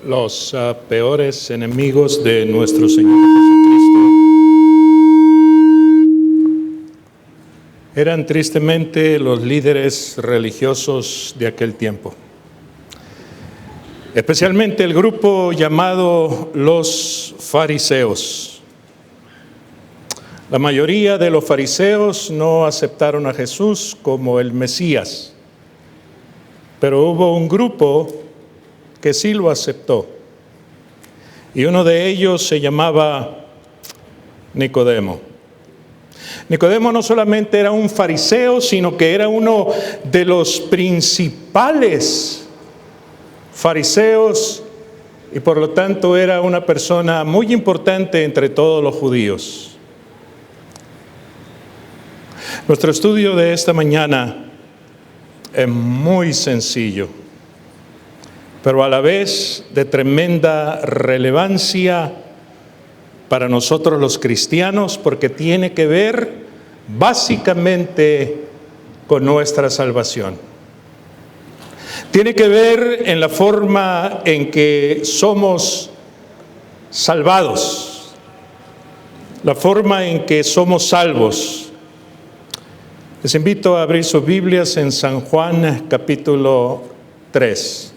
los peores enemigos de nuestro Señor Jesucristo eran tristemente los líderes religiosos de aquel tiempo, especialmente el grupo llamado los fariseos. La mayoría de los fariseos no aceptaron a Jesús como el Mesías, pero hubo un grupo que sí lo aceptó, y uno de ellos se llamaba Nicodemo. Nicodemo no solamente era un fariseo, sino que era uno de los principales fariseos y por lo tanto era una persona muy importante entre todos los judíos. Nuestro estudio de esta mañana es muy sencillo, pero a la vez de tremenda relevancia para nosotros los cristianos, porque tiene que ver básicamente con nuestra salvación. Tiene que ver en la forma en que somos salvados, la forma en que somos salvos. Les invito a abrir sus Biblias en San Juan capítulo 3.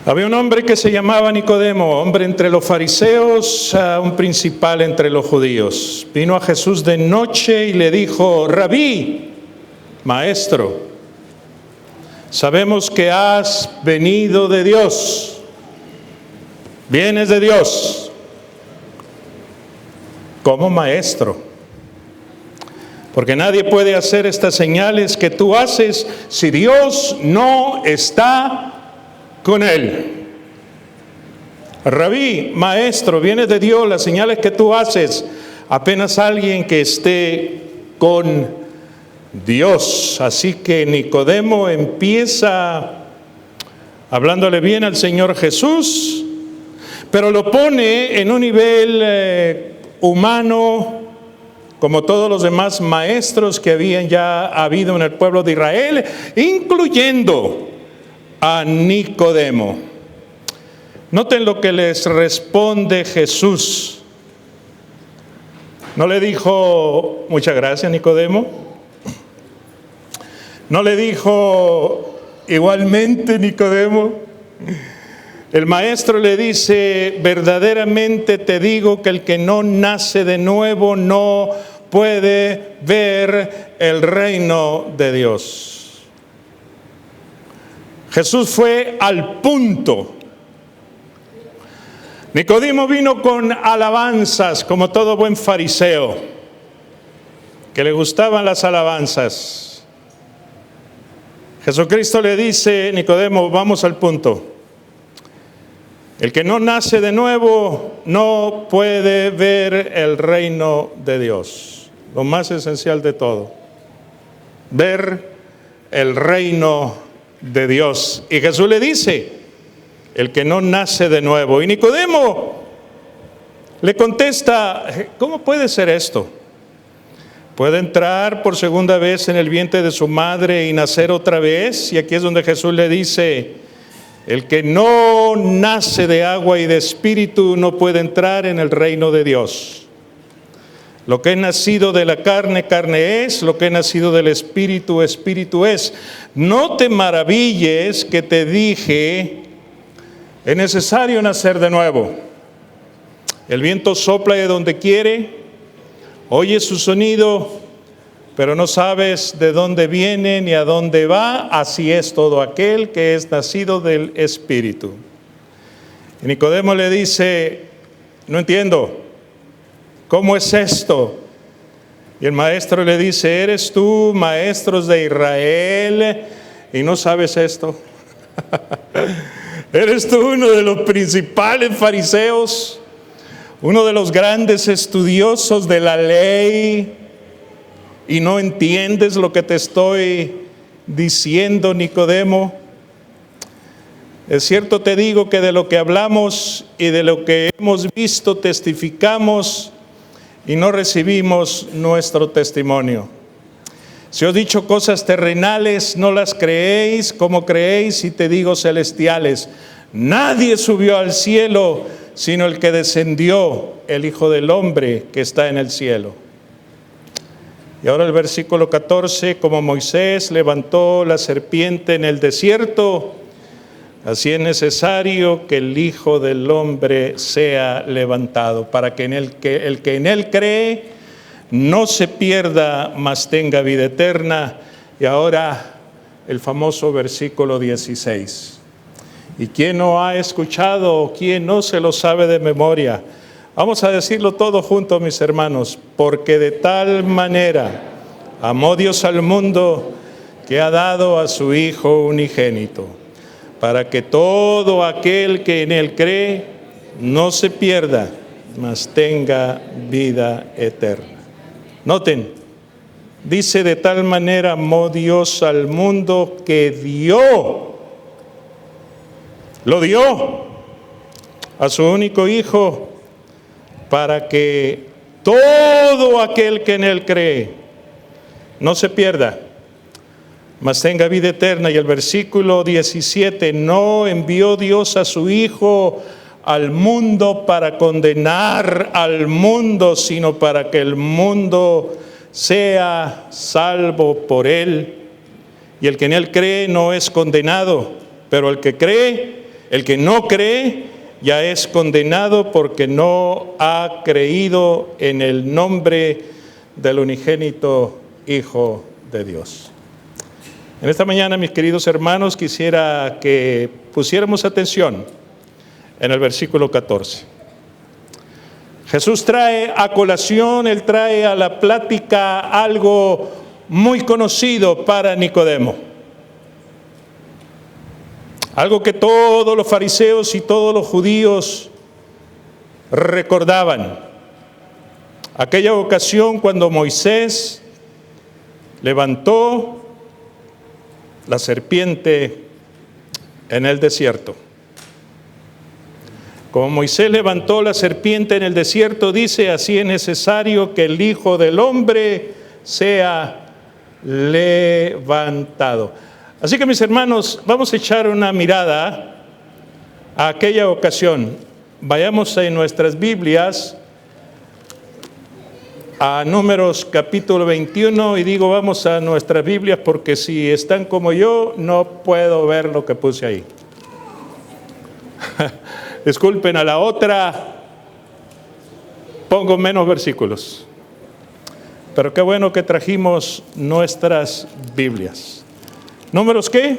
Había un hombre que se llamaba Nicodemo, hombre entre los fariseos, un principal entre los judíos. Vino a Jesús de noche y le dijo: Rabí, maestro, sabemos que has venido de Dios, vienes de Dios, como maestro, porque nadie puede hacer estas señales que tú haces si Dios no está con él. Rabí, maestro, vienes de Dios, las señales que tú haces, apenas alguien que esté con Dios. Así que Nicodemo empieza hablándole bien al Señor Jesús, pero lo pone en un nivel humano, como todos los demás maestros que habían ya habido en el pueblo de Israel, incluyendo a Nicodemo. Noten lo que les responde Jesús. No le dijo: muchas gracias, Nicodemo. No le dijo: igualmente, Nicodemo. El maestro le dice: verdaderamente te digo que el que no nace de nuevo no puede ver el reino de Dios. Jesús fue al punto. Nicodemo vino con alabanzas, como todo buen fariseo, que le gustaban las alabanzas. Jesucristo le dice: Nicodemo, vamos al punto. El que no nace de nuevo no puede ver el reino de Dios. Lo más esencial de todo, ver el reino de Dios. Y Jesús le dice: el que no nace de nuevo. Y Nicodemo le contesta: ¿cómo puede ser esto? ¿Puede entrar por segunda vez en el vientre de su madre y nacer otra vez? Y aquí es donde Jesús le dice: el que no nace de agua y de espíritu no puede entrar en el reino de Dios. Lo que es nacido de la carne, carne es; lo que es nacido del espíritu, espíritu es. No te maravilles que te dije: es necesario nacer de nuevo. El viento sopla de donde quiere, oyes su sonido, pero no sabes de dónde viene ni a dónde va. Así es todo aquel que es nacido del Espíritu. Y Nicodemo le dice: no entiendo, ¿cómo es esto? Y el maestro le dice: ¿eres tú, maestros de Israel, y no sabes esto? ¿Eres tú uno de los principales fariseos, uno de los grandes estudiosos de la ley, y no entiendes lo que te estoy diciendo, Nicodemo? Es cierto te digo que de lo que hablamos y de lo que hemos visto testificamos, y no recibimos nuestro testimonio. Si os he dicho cosas terrenales, no las creéis, como creéis si te digo celestiales. Nadie subió al cielo, sino el que descendió, el Hijo del Hombre que está en el cielo. Y ahora el versículo 14, como Moisés levantó la serpiente en el desierto, así es necesario que el Hijo del Hombre sea levantado, para que el que en él cree no se pierda, mas tenga vida eterna. Y ahora el famoso versículo 16. ¿Y quién no ha escuchado o quién no se lo sabe de memoria? Vamos a decirlo todo juntos, mis hermanos. Porque de tal manera amó Dios al mundo, que ha dado a su Hijo unigénito, para que todo aquel que en él cree no se pierda, mas tenga vida eterna. Noten, dice: de tal manera amó Dios al mundo que lo dio a su único Hijo, para que todo aquel que en él cree no se pierda, mas tenga vida eterna. Y el versículo 17, no envió Dios a su Hijo al mundo para condenar al mundo, sino para que el mundo sea salvo por él. Y el que en él cree no es condenado, pero el que no cree, ya es condenado, porque no ha creído en el nombre del unigénito Hijo de Dios. En esta mañana, mis queridos hermanos, quisiera que pusiéramos atención en el versículo 14. Jesús trae a colación, Él trae a la plática algo muy conocido para Nicodemo. Algo que todos los fariseos y todos los judíos recordaban. Aquella ocasión cuando Moisés levantó la serpiente en el desierto. Como Moisés levantó la serpiente en el desierto, dice: así es necesario que el Hijo del Hombre sea levantado. Así que, mis hermanos, vamos a echar una mirada a aquella ocasión. Vayamos en nuestras Biblias a Números capítulo 21, y digo vamos a nuestras Biblias porque si están como yo, no puedo ver lo que puse ahí. Disculpen, a la otra pongo menos versículos. Pero qué bueno que trajimos nuestras Biblias. ¿Números qué?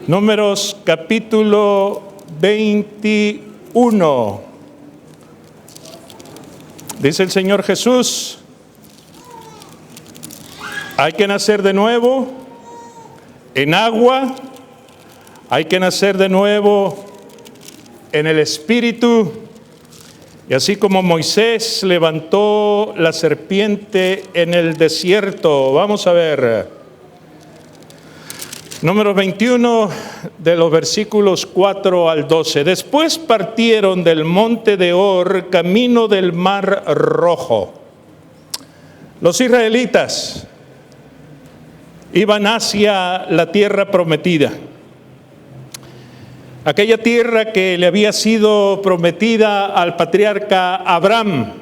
Números capítulo 21. Dice el Señor Jesús: hay que nacer de nuevo en agua, hay que nacer de nuevo en el Espíritu. Y así como Moisés levantó la serpiente en el desierto, vamos a ver Números 21, de los versículos 4 al 12. Después partieron del monte de Hor, camino del Mar Rojo. Los israelitas iban hacia la tierra prometida. Aquella tierra que le había sido prometida al patriarca Abraham.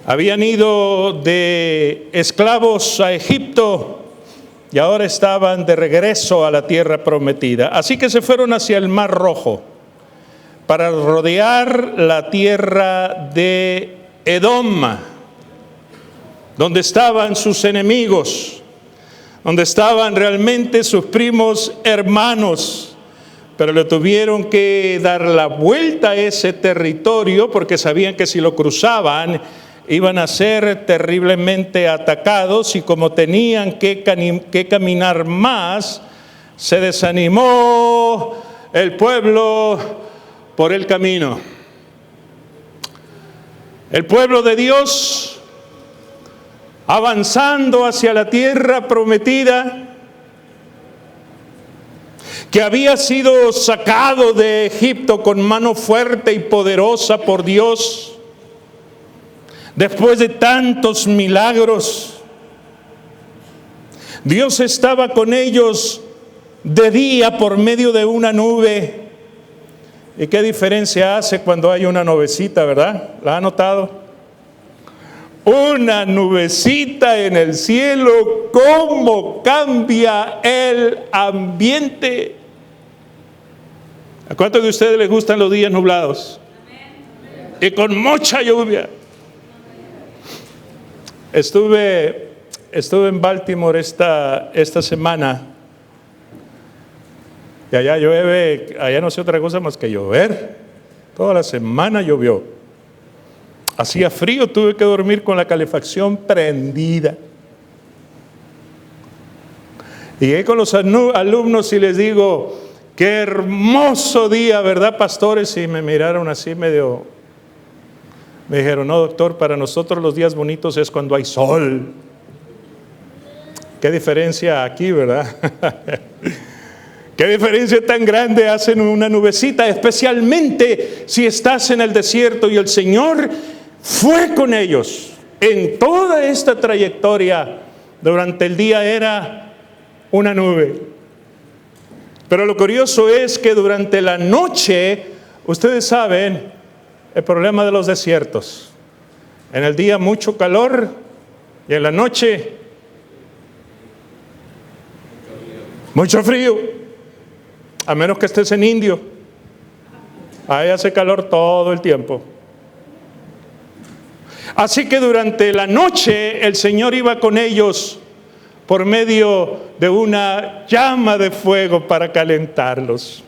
Habían ido de esclavos a Egipto y ahora estaban de regreso a la tierra prometida. Así que se fueron hacia el Mar Rojo para rodear la tierra de Edom, donde estaban sus enemigos, donde estaban realmente sus primos hermanos. Pero le tuvieron que dar la vuelta a ese territorio porque sabían que si lo cruzaban iban a ser terriblemente atacados, y como tenían que caminar más, se desanimó el pueblo por el camino. El pueblo de Dios, avanzando hacia la tierra prometida, que había sido sacado de Egipto con mano fuerte y poderosa por Dios, Después de tantos milagros, Dios estaba con ellos de día por medio de una nube. ¿Y qué diferencia hace cuando hay una nubecita, verdad? ¿La ha notado? Una nubecita en el cielo, ¿cómo cambia el ambiente? ¿A cuántos de ustedes les gustan los días nublados? Y con mucha lluvia. Estuve en Baltimore esta semana. Y allá llueve, allá no sé otra cosa más que llover. Toda la semana llovió. Hacía frío, tuve que dormir con la calefacción prendida. Y llegué con los alumnos y les digo, qué hermoso día, ¿verdad, pastores? Y me miraron así medio, me dijeron, no, doctor, para nosotros los días bonitos es cuando hay sol. Qué diferencia aquí, ¿verdad? Qué diferencia tan grande hacen una nubecita, especialmente si estás en el desierto y el Señor fue con ellos en toda esta trayectoria. Durante el día era una nube, pero lo curioso es que durante la noche, ustedes saben el problema de los desiertos. En el día mucho calor y en la noche mucho frío, a menos que estés en Indio. Ahí hace calor todo el tiempo. Así que durante la noche el Señor iba con ellos por medio de una llama de fuego para calentarlos.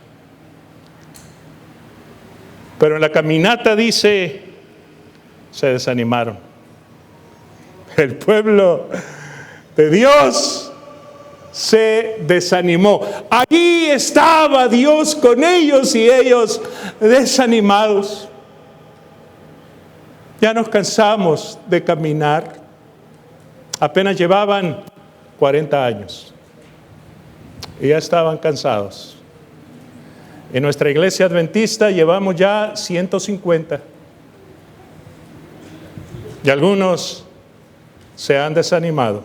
Pero en la caminata dice, se desanimaron. El pueblo de Dios se desanimó. Allí estaba Dios con ellos y ellos desanimados. Ya nos cansamos de caminar. Apenas llevaban 40 años y ya estaban cansados. En nuestra iglesia adventista llevamos ya 150 y algunos se han desanimado.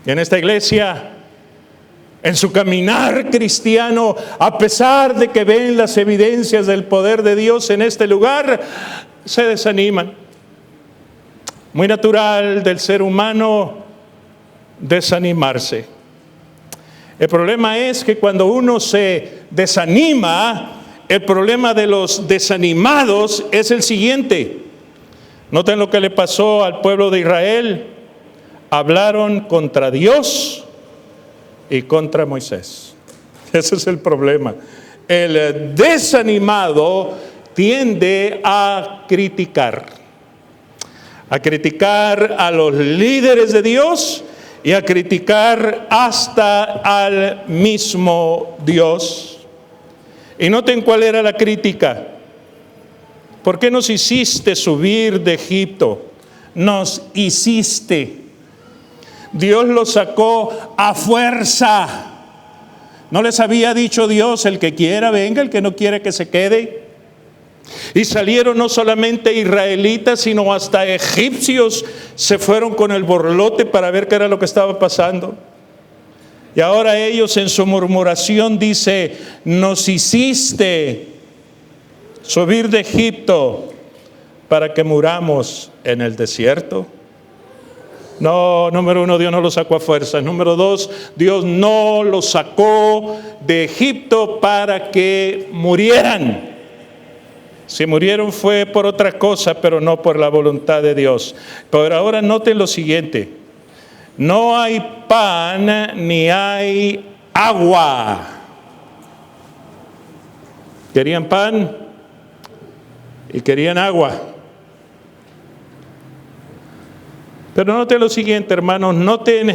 Y en esta iglesia, en su caminar cristiano, a pesar de que ven las evidencias del poder de Dios en este lugar, se desaniman. Muy natural del ser humano desanimarse. El problema es que cuando uno se desanima, el problema de los desanimados es el siguiente. Noten lo que le pasó al pueblo de Israel. Hablaron contra Dios y contra Moisés. Ese es el problema. El desanimado tiende a criticar a los líderes de Dios y a criticar hasta al mismo Dios. Y noten cuál era la crítica. ¿Por qué nos hiciste subir de Egipto? Nos hiciste. Dios los sacó a fuerza. ¿No les había dicho Dios, el que quiera venga, el que no quiere que se quede? Y salieron no solamente israelitas, sino hasta egipcios se fueron con el borlote para ver qué era lo que estaba pasando. Y ahora ellos en su murmuración dice, nos hiciste subir de Egipto para que muramos en el desierto. No, número uno, Dios no los sacó a fuerza. Número dos, Dios no los sacó de Egipto para que murieran. Si murieron fue por otra cosa, pero no por la voluntad de Dios. Pero ahora noten lo siguiente. No hay pan ni hay agua. Querían pan y querían agua. Pero noten lo siguiente, hermanos, noten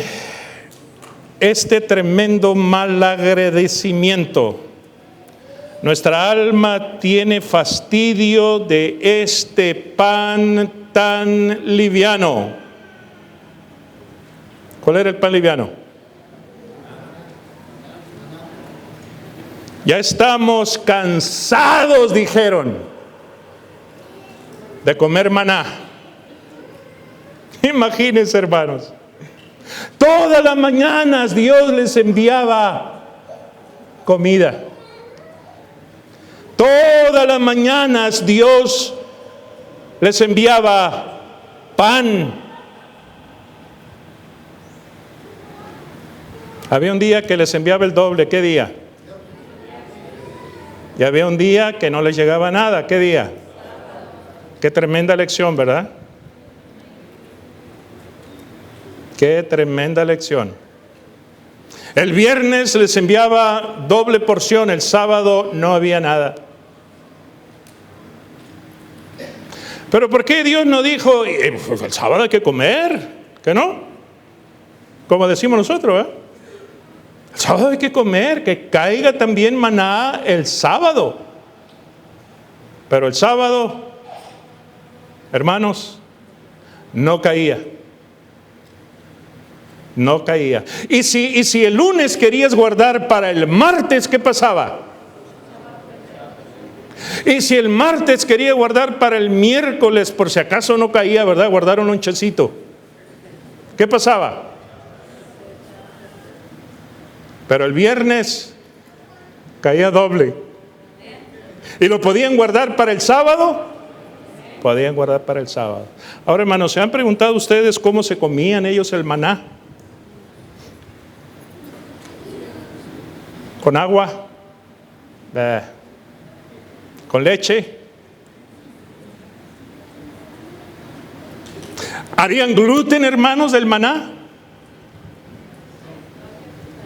este tremendo malagradecimiento. Nuestra alma tiene fastidio de este pan tan liviano. ¿Cuál era el pan liviano? Ya estamos cansados, dijeron, de comer maná. Imagínense, hermanos. Todas las mañanas Dios les enviaba comida. Todas las mañanas Dios les enviaba pan. Había un día que les enviaba el doble. ¿Qué día? Y había un día que no les llegaba nada. ¿Qué día? Qué tremenda lección, ¿verdad? Qué tremenda lección. El viernes les enviaba doble porción, el sábado no había nada. Pero ¿por qué Dios no dijo, pues el sábado hay que comer? ¿Que no? Como decimos nosotros, ¿eh? El sábado hay que comer, que caiga también maná el sábado. Pero el sábado, hermanos, no caía. No caía. Y si el lunes querías guardar para el martes, ¿qué pasaba? Y si el martes quería guardar para el miércoles, por si acaso no caía, ¿verdad? Guardar un lonchecito. ¿Qué pasaba? Pero el viernes caía doble. ¿Y lo podían guardar para el sábado? Podían guardar para el sábado. Ahora, hermanos, ¿se han preguntado ustedes cómo se comían ellos el maná? ¿Con agua? ¿Con leche? ¿Harían gluten, hermanos, del maná?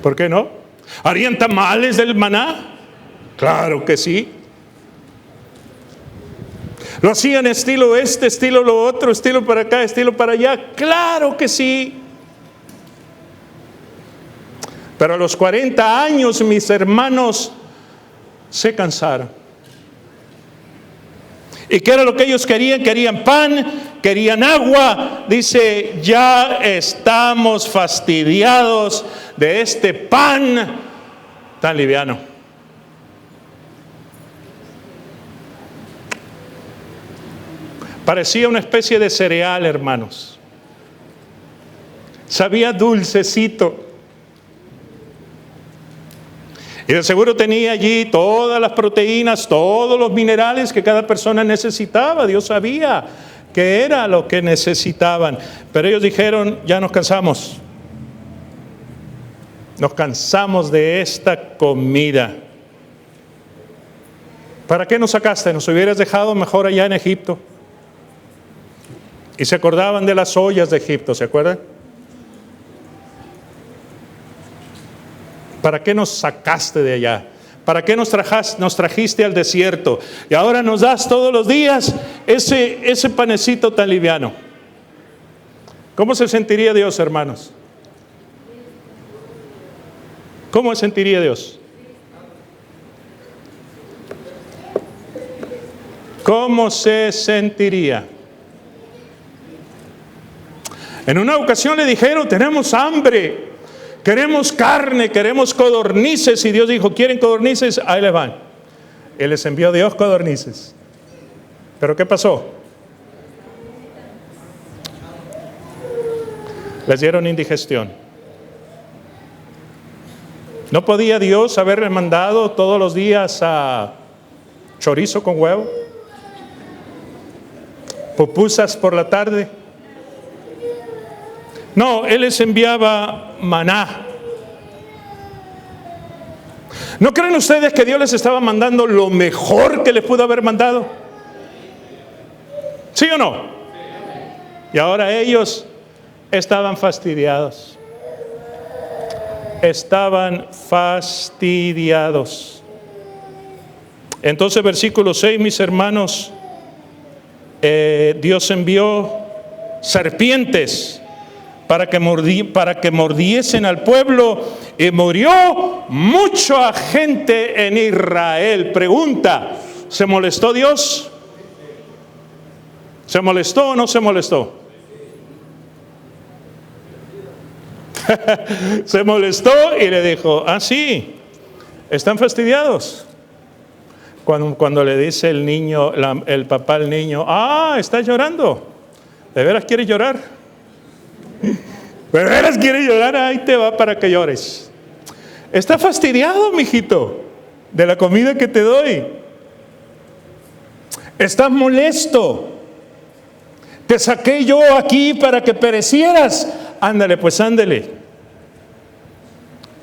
¿Por qué no? ¿Harían tamales del maná? Claro que sí. ¿Lo hacían estilo este, estilo lo otro, estilo para acá, estilo para allá? Claro que sí. Pero a los 40 años mis hermanos se cansaron. ¿Y qué era lo que ellos querían? Querían pan, querían agua. Dice, ya estamos fastidiados de este pan tan liviano. Parecía una especie de cereal, hermanos. Sabía dulcecito. Y de seguro tenía allí todas las proteínas, todos los minerales que cada persona necesitaba. Dios sabía que era lo que necesitaban. Pero ellos dijeron, ya nos cansamos. Nos cansamos de esta comida. ¿Para qué nos sacaste? Nos hubieras dejado mejor allá en Egipto. Y se acordaban de las ollas de Egipto, ¿se acuerdan? ¿Para qué nos sacaste de allá? ¿Para qué nos trajiste al desierto? Y ahora nos das todos los días ese panecito tan liviano. ¿Cómo se sentiría Dios, hermanos? ¿Cómo se sentiría Dios? ¿Cómo se sentiría? En una ocasión le dijeron, tenemos hambre, queremos carne, queremos codornices. Y Dios dijo, ¿quieren codornices? Ahí les van. Él les envió Dios codornices. ¿Pero qué pasó? Les dieron indigestión. ¿No podía Dios haberle mandado todos los días a chorizo con huevo? ¿Pupusas por la tarde? No, Él les enviaba maná. ¿No creen ustedes que Dios les estaba mandando lo mejor que les pudo haber mandado? ¿Sí o no? Y ahora ellos estaban fastidiados. Estaban fastidiados. Entonces, versículo 6, mis hermanos, Dios envió serpientes para que mordiesen al pueblo, y murió mucha gente en Israel. Pregunta, ¿se molestó Dios? ¿Se molestó o no se molestó? Se molestó y le dijo, sí, están fastidiados. Cuando le dice el niño, el papá al niño, ¿estás llorando? ¿De veras quieres llorar? ¿De veras quieres llorar? Ahí te va para que llores. ¿Estás fastidiado, mijito, de la comida que te doy? ¿Estás molesto? Te saqué yo aquí para que perecieras. Ándale, pues ándale.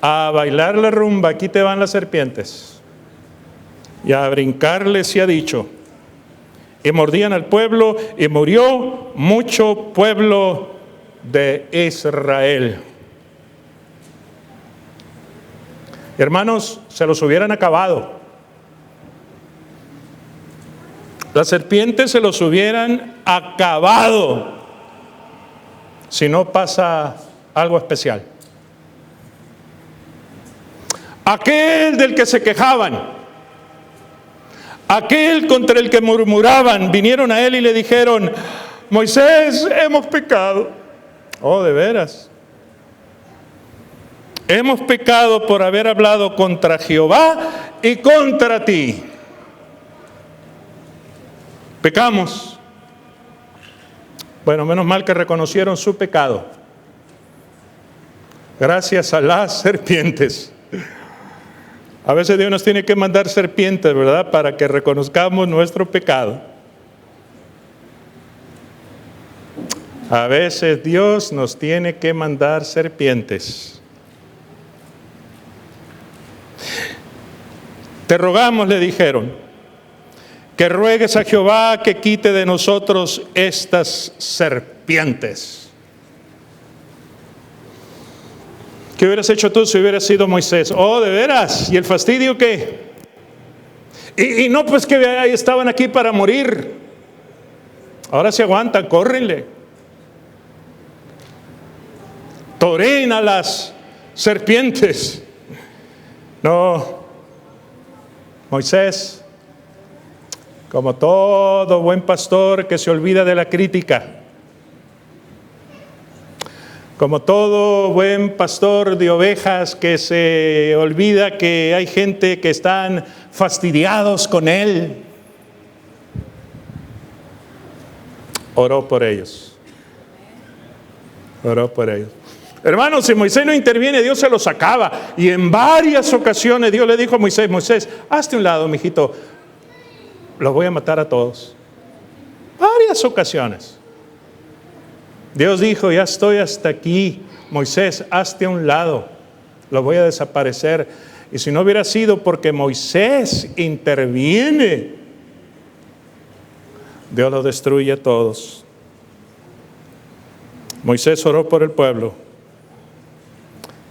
A bailar la rumba, aquí te van las serpientes. Y a brincarles se ha dicho. Y mordían al pueblo, y murió mucho pueblo de Israel. Hermanos, se los hubieran acabado. Las serpientes se los hubieran acabado si no pasa algo especial. Aquel del que se quejaban, aquel contra el que murmuraban, vinieron a él y le dijeron: Moisés, hemos pecado. Oh, de veras. Hemos pecado por haber hablado contra Jehová y contra ti. Pecamos. Bueno, menos mal que reconocieron su pecado. Gracias a las serpientes. A veces Dios nos tiene que mandar serpientes, ¿verdad? Para que reconozcamos nuestro pecado. A veces Dios nos tiene que mandar serpientes. Te rogamos, le dijeron, que ruegues a Jehová que quite de nosotros estas serpientes. ¿Qué hubieras hecho tú si hubieras sido Moisés? Oh, de veras. ¿Y el fastidio qué? Y no, pues que ahí estaban aquí para morir. Ahora se aguantan, córrenle. Toreen a las serpientes. No, Moisés, como todo buen pastor que se olvida de la crítica, como todo buen pastor de ovejas que se olvida que hay gente que están fastidiados con él, oró por ellos. Oró por ellos. Hermanos, si Moisés no interviene, Dios se los acaba. Y en varias ocasiones Dios le dijo a Moisés: Moisés, hazte un lado, mijito, los voy a matar a todos. Varias ocasiones. Dios dijo: ya estoy hasta aquí, Moisés, hazte a un lado, los voy a desaparecer. Y si no hubiera sido porque Moisés interviene, Dios los destruye a todos. Moisés oró por el pueblo.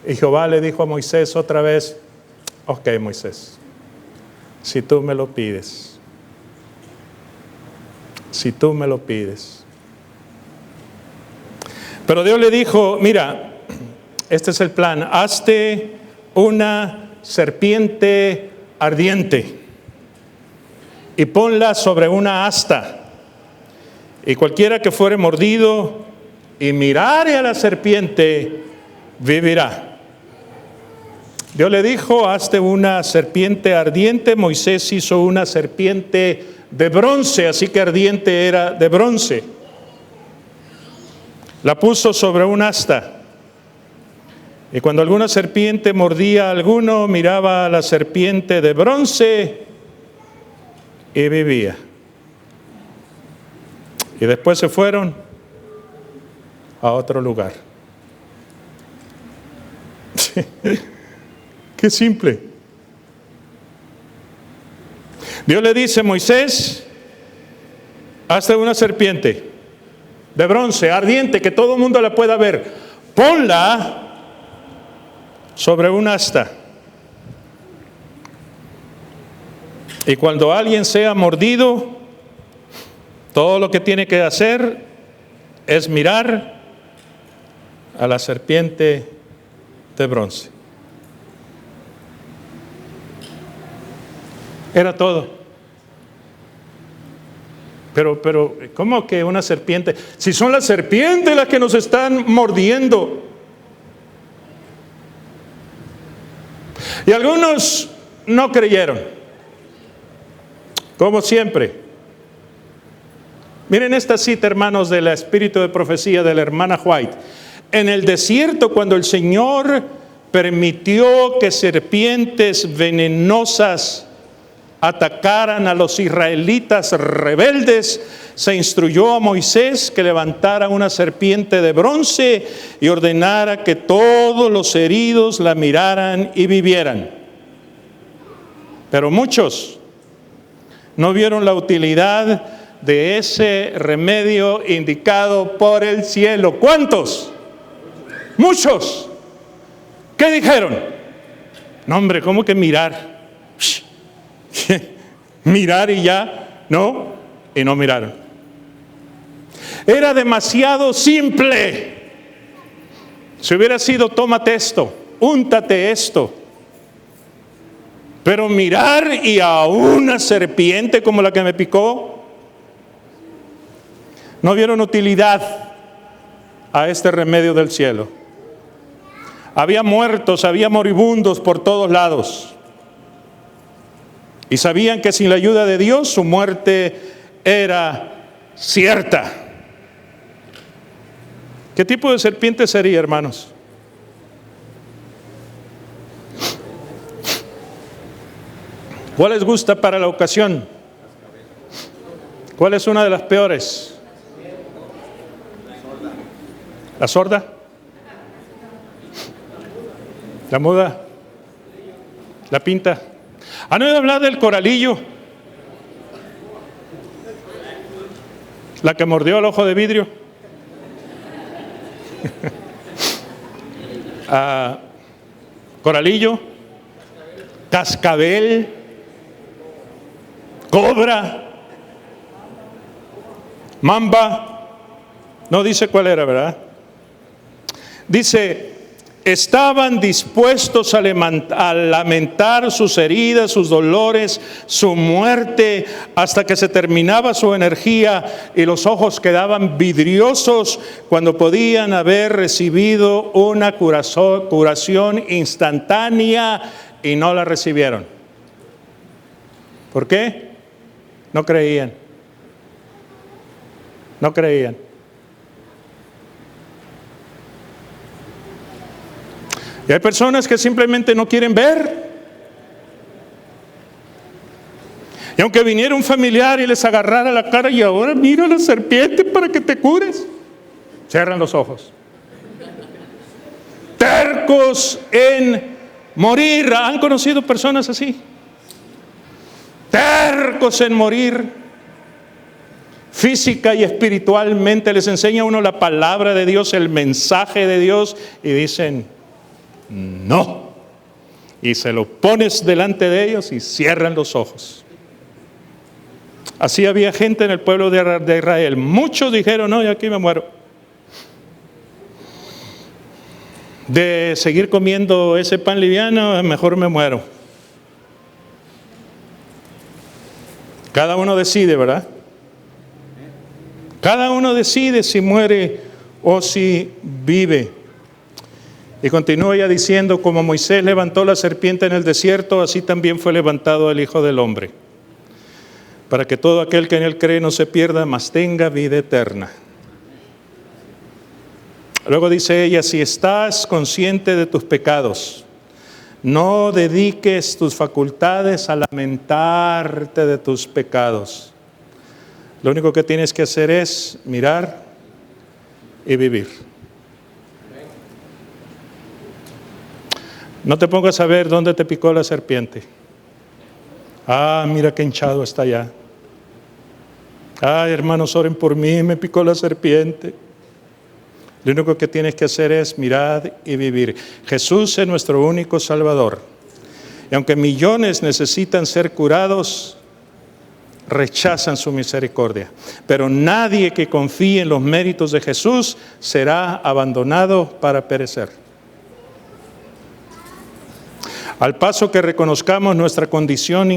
Y Jehová le dijo a Moisés otra vez: ok, Moisés, si tú me lo pides, si tú me lo pides. Pero Dios le dijo: mira, este es el plan, hazte una serpiente ardiente y ponla sobre una asta, y cualquiera que fuere mordido y mirare a la serpiente vivirá. Dios le dijo: hazte una serpiente ardiente. Moisés hizo una serpiente de bronce, así que ardiente era de bronce. La puso sobre un asta. Y cuando alguna serpiente mordía a alguno, miraba a la serpiente de bronce y vivía. Y después se fueron a otro lugar. Qué simple. Dios le dice: Moisés, hazte una serpiente de bronce, ardiente, que todo el mundo la pueda ver. Ponla sobre un asta. Y cuando alguien sea mordido, todo lo que tiene que hacer es mirar a la serpiente de bronce. Era todo. Pero, ¿cómo que una serpiente? Si son las serpientes las que nos están mordiendo. Y algunos no creyeron. como siempre. Miren esta cita, hermanos, del espíritu de profecía de la hermana White. En el desierto, cuando el Señor permitió que serpientes venenosas atacaran a los israelitas rebeldes, se instruyó a Moisés que levantara una serpiente de bronce y ordenara que todos los heridos la miraran y vivieran. Pero muchos no vieron la utilidad de ese remedio indicado por el cielo. ¿Cuántos? Muchos. ¿Qué dijeron? No, hombre, ¿cómo que mirar? Mirar y ya, ¿no? Y no miraron. Era demasiado simple. Si hubiera sido, tómate esto, úntate esto. Pero mirar y a una serpiente como la que me picó, no vieron utilidad a este remedio del cielo. Había muertos, había moribundos por todos lados. Y sabían que sin la ayuda de Dios su muerte era cierta. ¿Qué tipo de serpiente sería, hermanos? ¿Cuál les gusta para la ocasión? ¿Cuál es una de las peores? ¿La sorda? ¿La muda? ¿La pinta? ¿Han oído hablar del coralillo? ¿La que mordió el ojo de vidrio? Coralillo, cascabel, cobra, mamba. No dice cuál era, ¿verdad? Dice, estaban dispuestos a lamentar sus heridas, sus dolores, su muerte, hasta que se terminaba su energía y los ojos quedaban vidriosos cuando podían haber recibido una curación instantánea y no la recibieron. ¿Por qué? No creían. No creían. Y hay personas que simplemente no quieren ver. Y aunque viniera un familiar y les agarrara la cara y ahora mira la serpiente para que te cures, cierran los ojos. Tercos en morir. ¿Han conocido personas así? Tercos en morir. Física y espiritualmente les enseña a uno la palabra de Dios, el mensaje de Dios, y dicen no, y se lo pones delante de ellos y cierran los ojos. Así había gente en el pueblo de Israel. Muchos dijeron, no, yo aquí me muero. De seguir comiendo ese pan liviano, mejor me muero. Cada uno decide, ¿verdad? Cada uno decide si muere o si vive. Y continúa ya diciendo, como Moisés levantó la serpiente en el desierto, así también fue levantado el Hijo del Hombre, para que todo aquel que en él cree no se pierda, mas tenga vida eterna. Luego dice ella, si estás consciente de tus pecados, no dediques tus facultades a lamentarte de tus pecados. Lo único que tienes que hacer es mirar y vivir. No te pongas a ver dónde te picó la serpiente. Ah, mira qué hinchado está allá. Ay, hermanos, oren por mí, me picó la serpiente. Lo único que tienes que hacer es mirar y vivir. Jesús es nuestro único Salvador. Y aunque millones necesitan ser curados, rechazan su misericordia. Pero nadie que confíe en los méritos de Jesús será abandonado para perecer. Al paso que reconozcamos nuestra condición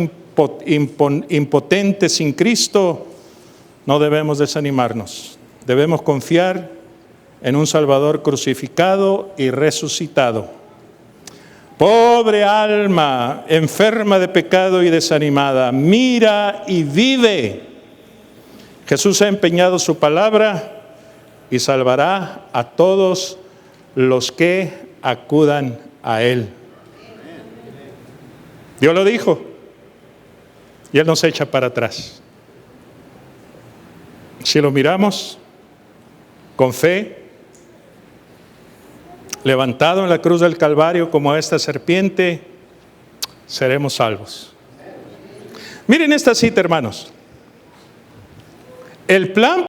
impotente sin Cristo, no debemos desanimarnos. Debemos confiar en un Salvador crucificado y resucitado. Pobre alma, enferma de pecado y desanimada, mira y vive. Jesús ha empeñado su palabra y salvará a todos los que acudan a Él. Dios lo dijo y Él nos echa para atrás. Si lo miramos con fe, levantado en la cruz del Calvario como esta serpiente, seremos salvos. Miren esta cita, hermanos. El plan